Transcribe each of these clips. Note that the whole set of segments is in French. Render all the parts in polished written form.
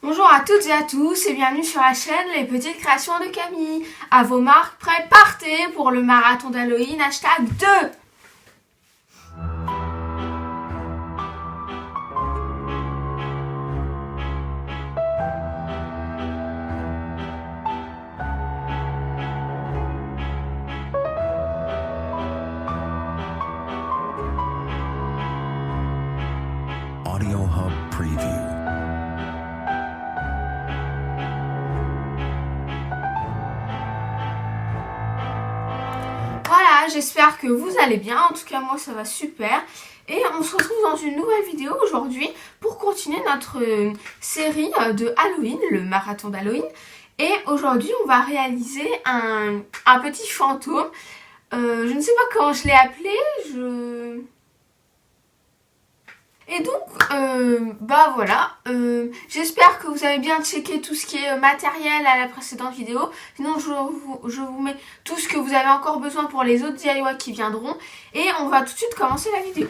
Bonjour à toutes et à tous et bienvenue sur la chaîne Les Petites Créations de Camille. À vos marques, prêts, partez pour le marathon d'Halloween #2. Audio Hub Preview. Voilà, j'espère que vous allez bien. En tout cas, moi, ça va super. Et on se retrouve dans une nouvelle vidéo aujourd'hui pour continuer notre série de Halloween, le marathon d'Halloween. Et aujourd'hui, on va réaliser un petit fantôme. Je ne sais pas comment je l'ai appelé. Et donc, bah voilà, j'espère que vous avez bien checké tout ce qui est matériel à la précédente vidéo. Sinon, je vous mets tout ce que vous avez encore besoin pour les autres DIY qui viendront. Et on va tout de suite commencer la vidéo.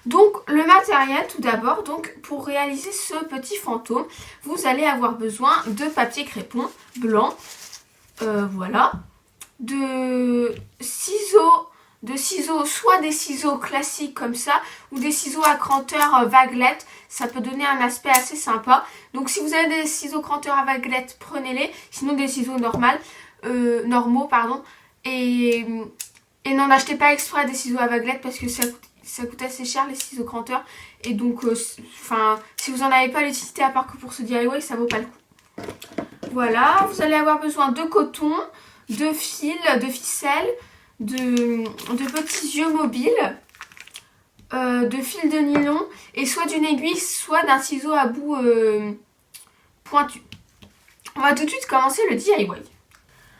Donc, le matériel, tout d'abord, donc pour réaliser ce petit fantôme, vous allez avoir besoin de papier crépon blanc, voilà, de ciseaux, soit des ciseaux classiques comme ça, ou des ciseaux à cranteurs vaguelettes. Ça peut donner un aspect assez sympa. Donc si vous avez des ciseaux cranteurs à vaguelettes, prenez-les. Sinon des ciseaux normaux, pardon. Et n'en achetez pas exprès des ciseaux à vaguelettes parce que ça coûte assez cher les ciseaux cranteurs. Et donc, si vous n'en avez pas l'utilité à part que pour ce DIY, ça vaut pas le coup. Voilà, vous allez avoir besoin de coton, de fil, de ficelle, de petits yeux mobiles, de fil de nylon et soit d'une aiguille, soit d'un ciseau à bout pointu. On va tout de suite commencer le DIY.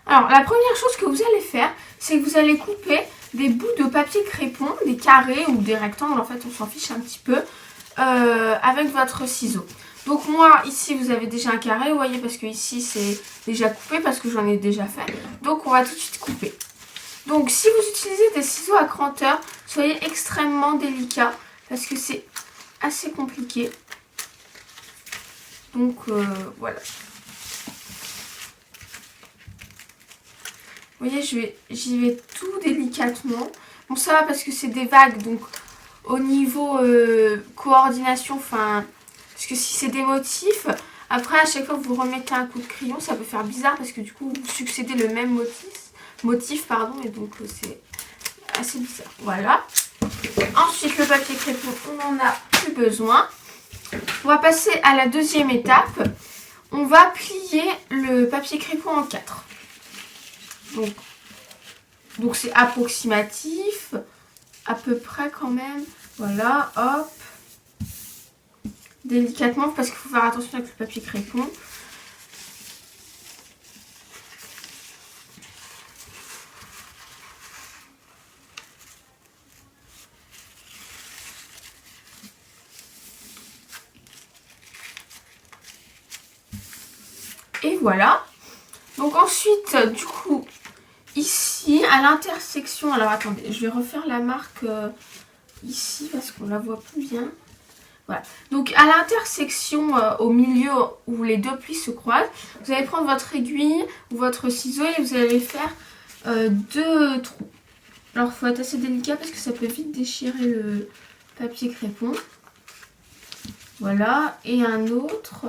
Alors, la première chose que vous allez faire, c'est que vous allez couper des bouts de papier crépon, des carrés ou des rectangles, en fait, on s'en fiche un petit peu, avec votre ciseau. Donc moi, ici, vous avez déjà un carré, vous voyez, parce que ici, c'est déjà coupé, parce que j'en ai déjà fait. Donc, on va tout de suite couper. Donc, si vous utilisez des ciseaux à cranteurs, soyez extrêmement délicat, parce que c'est assez compliqué. Donc, voilà. Vous voyez, j'y vais tout délicatement. Bon, ça va parce que c'est des vagues, donc au niveau coordination, parce que si c'est des motifs, après à chaque fois que vous remettez un coup de crayon, ça peut faire bizarre parce que du coup vous succédez le même motif, et donc c'est assez bizarre. Voilà. Ensuite, le papier crépon, on n'en a plus besoin. On va passer à la deuxième étape. On va plier le papier crépon en 4. Donc c'est approximatif, à peu près quand même. Voilà, hop. Délicatement parce qu'il faut faire attention avec le papier crépon. Et voilà. Donc ensuite, du coup, ici, à l'intersection, alors attendez, je vais refaire la marque ici parce qu'on la voit plus bien. Voilà. Donc à l'intersection, au milieu où les deux plis se croisent, vous allez prendre votre aiguille ou votre ciseau et vous allez faire 2 trous. Alors il faut être assez délicat parce que ça peut vite déchirer le papier crépon. Voilà. Et un autre.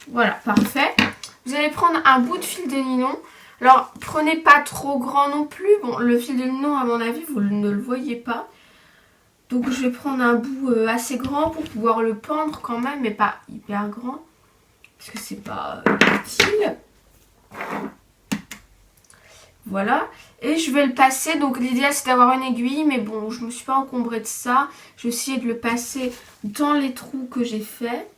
Voilà, parfait. Vous allez prendre un bout de fil de nylon. Alors, prenez pas trop grand non plus. Bon, le fil de nylon, à mon avis, vous ne le voyez pas. Donc, je vais prendre un bout assez grand pour pouvoir le pendre quand même, mais pas hyper grand. Parce que c'est pas utile. Voilà. Et je vais le passer. Donc, l'idéal, c'est d'avoir une aiguille. Mais bon, je ne me suis pas encombrée de ça. Je vais essayer de le passer dans les trous que j'ai faits.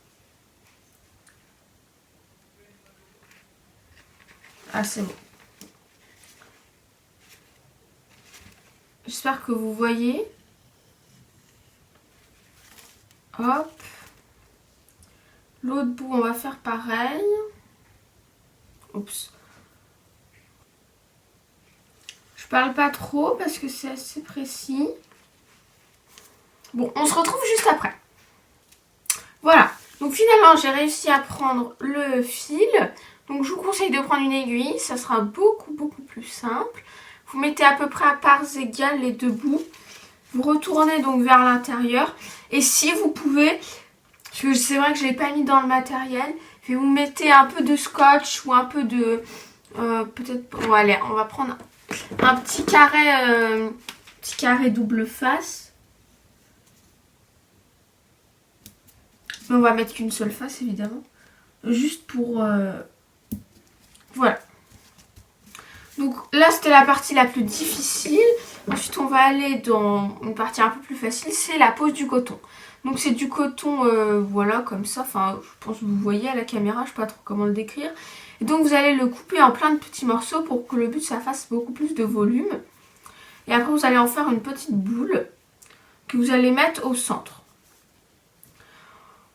Ah, c'est bon. J'espère que vous voyez. Hop. L'autre bout, on va faire pareil. Oups. Je parle pas trop parce que c'est assez précis. Bon, on se retrouve juste après. Voilà, donc finalement j'ai réussi à prendre le fil. Donc je vous conseille de prendre une aiguille, ça sera beaucoup plus simple. Vous mettez à peu près à parts égales les deux bouts. Vous retournez donc vers l'intérieur. Et si vous pouvez, parce que c'est vrai que je ne l'ai pas mis dans le matériel, vous mettez un peu de scotch ou un peu de... peut-être... Bon, allez, on va prendre un petit carré double face. Mais on va mettre qu'une seule face évidemment. Juste pour... Voilà. Donc là c'était la partie la plus difficile. Ensuite on va aller dans une partie un peu plus facile, c'est la pose du coton. Donc c'est du coton, voilà, comme ça. Enfin, je pense que vous voyez à la caméra, je sais pas trop comment le décrire. Et donc vous allez le couper en plein de petits morceaux pour que le but ça fasse beaucoup plus de volume. Et après vous allez en faire une petite boule que vous allez mettre au centre.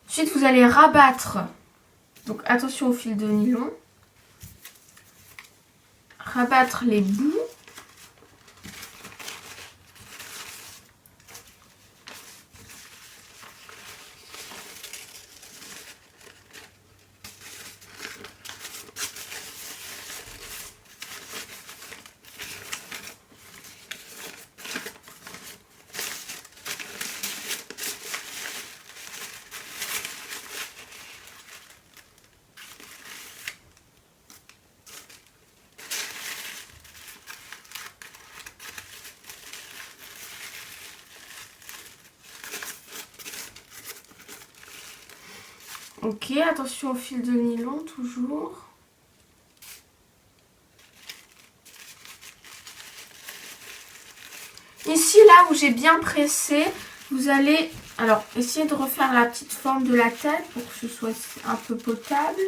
Ensuite vous allez rabattre, donc attention au fil de nylon, rabattre les bouts. Ok, attention au fil de nylon toujours. Ici, là où j'ai bien pressé, vous allez alors essayer de refaire la petite forme de la tête pour que ce soit un peu potable.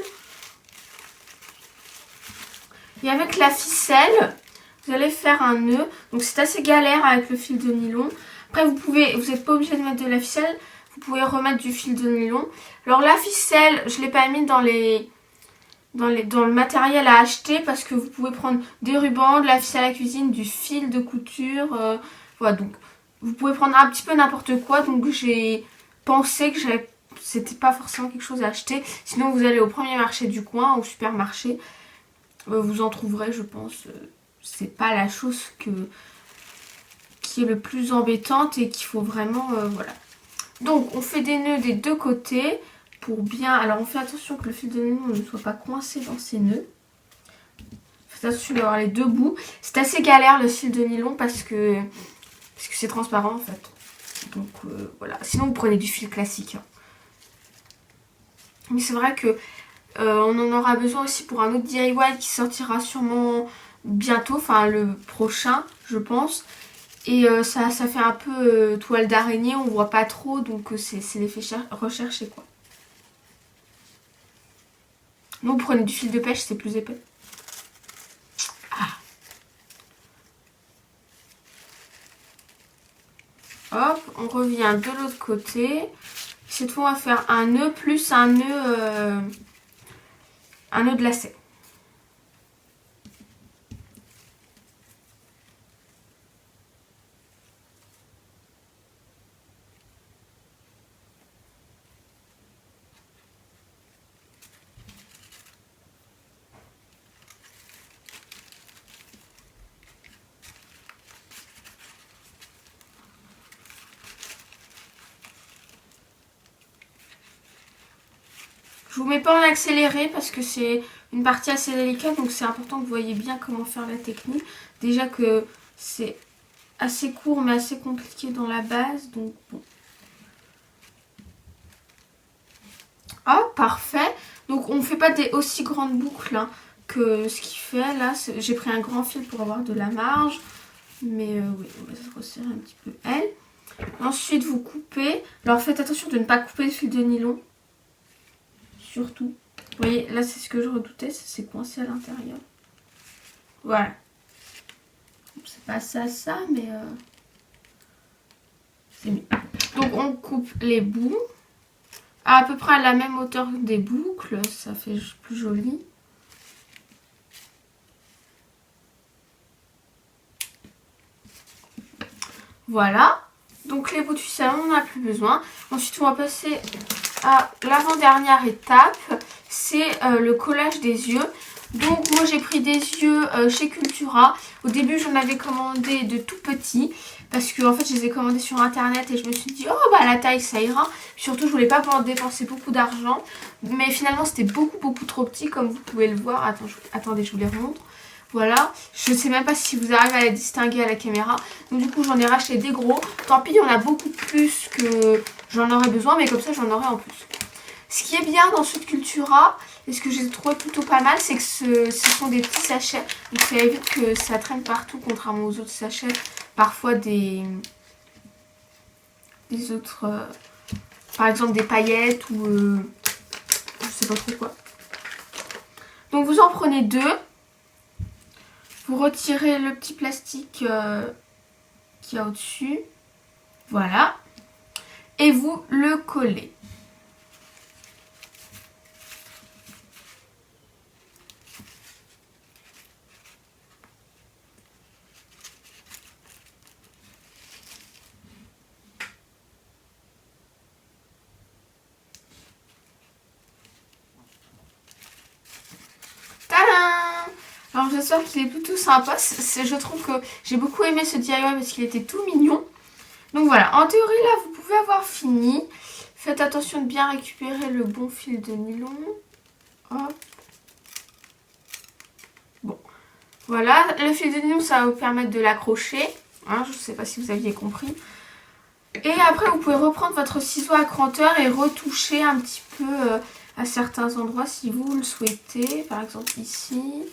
Et avec la ficelle, vous allez faire un nœud. Donc c'est assez galère avec le fil de nylon. Après vous n'êtes pas obligé de mettre de la ficelle. Vous pouvez remettre du fil de nylon. Alors la ficelle, je ne l'ai pas mis dans le matériel à acheter parce que vous pouvez prendre des rubans, de la ficelle à cuisine, du fil de couture. Voilà, donc vous pouvez prendre un petit peu n'importe quoi. Donc j'ai pensé que c'était pas forcément quelque chose à acheter. Sinon vous allez au premier marché du coin, au supermarché. Vous en trouverez, je pense. C'est pas la chose qui est le plus embêtante et qu'il faut vraiment... voilà. Donc on fait des nœuds des deux côtés pour bien... Alors on fait attention que le fil de nylon ne soit pas coincé dans ces nœuds. Faites attention d'avoir les deux bouts. C'est assez galère le fil de nylon parce que c'est transparent en fait. Donc voilà. Sinon vous prenez du fil classique. Hein. Mais c'est vrai que on en aura besoin aussi pour un autre DIY qui sortira sûrement bientôt, enfin le prochain je pense. Et ça fait un peu toile d'araignée, on voit pas trop, donc c'est l'effet recherché quoi. Donc vous prenez du fil de pêche, c'est plus épais. Ah. Hop, on revient de l'autre côté. Cette fois on va faire un nœud plus un nœud de lacet. Je vous mets pas en accéléré parce que c'est une partie assez délicate, donc c'est important que vous voyez bien comment faire la technique. Déjà que c'est assez court mais assez compliqué dans la base, donc bon. Oh, parfait. Donc on ne fait pas des aussi grandes boucles hein, que ce qu'il fait. Là, j'ai pris un grand fil pour avoir de la marge. Mais oui, on va se resserrer un petit peu elle. Ensuite, vous coupez. Alors faites attention de ne pas couper le fil de nylon. Surtout. Vous voyez, là c'est ce que je redoutais, c'est coincé à l'intérieur. Voilà. C'est pas ça, mais c'est mieux. Donc on coupe les bouts à peu près à la même hauteur des boucles, ça fait plus joli. Voilà. Donc les bouts de ficelle, on n'en a plus besoin. Ensuite, on va passer à l'avant-dernière étape. C'est le collage des yeux. Donc moi j'ai pris des yeux chez Cultura. Au début j'en avais commandé de tout petits. Parce que en fait je les ai commandés sur internet et je me suis dit oh bah la taille ça ira. Surtout je voulais pas dépenser beaucoup d'argent. Mais finalement c'était beaucoup trop petit comme vous pouvez le voir. Attendez, je vous les remontre. Voilà, je ne sais même pas si vous arrivez à les distinguer à la caméra. Donc du coup j'en ai racheté des gros. Tant pis, il y en a beaucoup plus que j'en aurais besoin, mais comme ça j'en aurai en plus. Ce qui est bien dans ceux de Cultura, et ce que j'ai trouvé plutôt pas mal, c'est que ce sont des petits sachets. Donc ça évite que ça traîne partout, contrairement aux autres sachets. Parfois des autres, par exemple des paillettes ou je sais pas trop quoi. Donc vous en prenez 2. Vous retirez le petit plastique qu'il y a au-dessus. Voilà. Et vous le collez. Tadam! Alors j'espère qu'il est plutôt sympa. Je trouve que j'ai beaucoup aimé ce DIY parce qu'il était tout mignon. Donc voilà, en théorie là vous pouvez avoir fini. Faites attention de bien récupérer le bon fil de nylon. Hop. Bon, voilà, le fil de nylon ça va vous permettre de l'accrocher. Hein, je ne sais pas si vous aviez compris. Et après vous pouvez reprendre votre ciseau accrocheur et retoucher un petit peu à certains endroits si vous le souhaitez. Par exemple ici.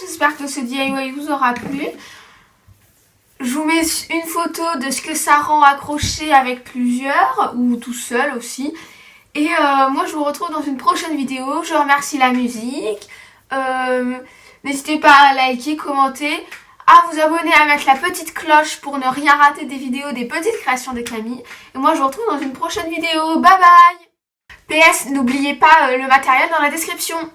J'espère que ce DIY vous aura plu. Je vous mets une photo de ce que ça rend accroché avec plusieurs ou tout seul aussi. Et moi je vous retrouve dans une prochaine vidéo. Je remercie la musique. N'hésitez pas à liker, commenter, à vous abonner, à mettre la petite cloche pour ne rien rater des vidéos, des petites créations de Camille. Et moi je vous retrouve dans une prochaine vidéo. Bye bye. PS, n'oubliez pas le matériel dans la description.